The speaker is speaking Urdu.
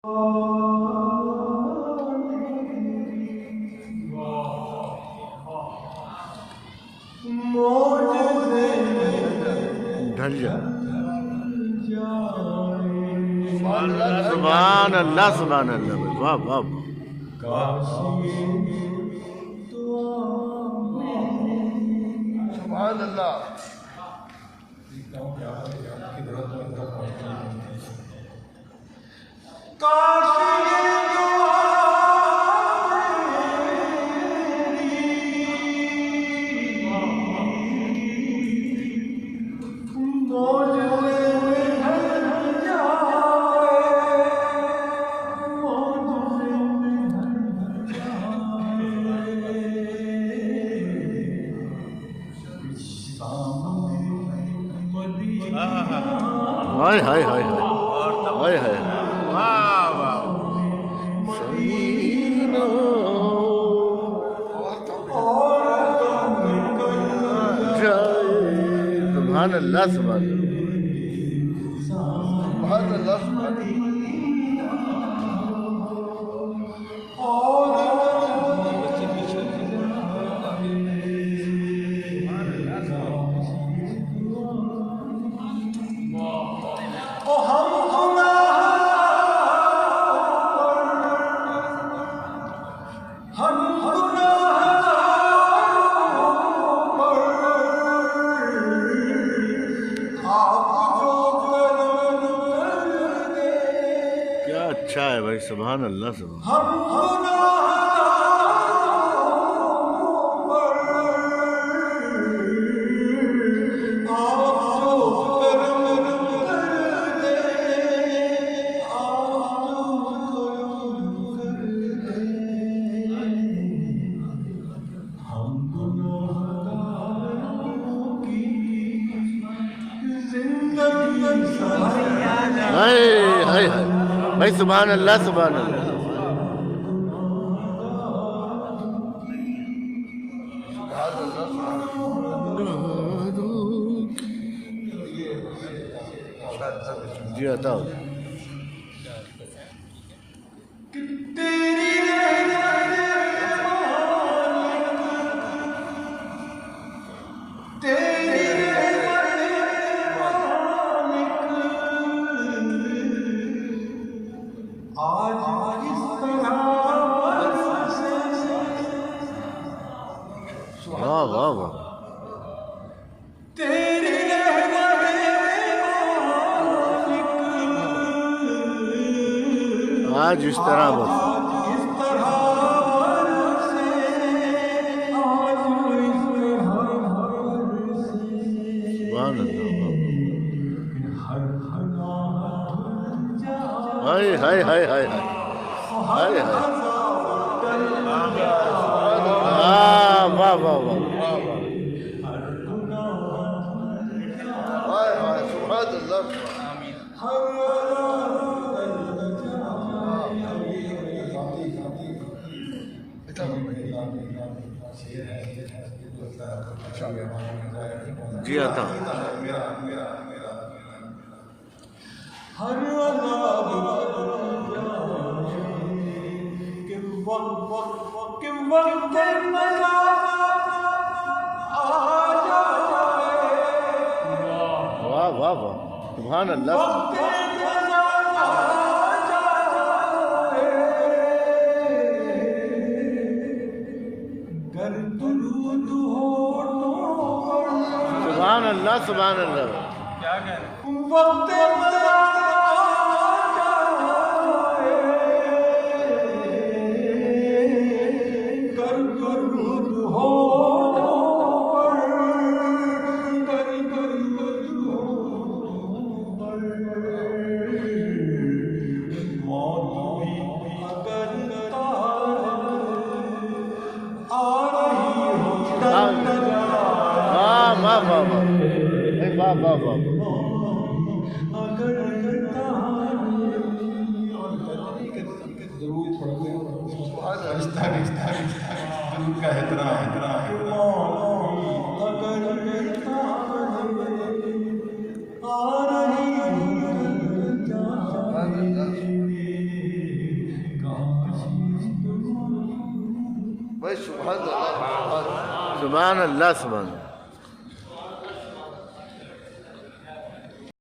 ڈھل جا. سبحان اللہ سبحان اللہ. واہ واہ. سبحان اللہ. ہائے ہائے ہائے ہائے ہائے. سبحان اللہ سبحان اللہ. اچھا ہے بھائی. سبحان اللہ سبحان. بھائی سبحان اللہ سبحان اللہ. جی آتا ہوں. واہ واہ واہ. آج اس طرح بس. سبحان اللہ. ہائے ہائے ہائے ہائے ہائے ہائے. واہ واہ واہ. سبحان اللہ. جی آتا. واہ واہ واہ. سبحان اللہ. سبحان اللہ سبحان اللہ. واہ واہ واہ. بھائی سبحان اللہ. سبحان اللہ سبحان اللہ.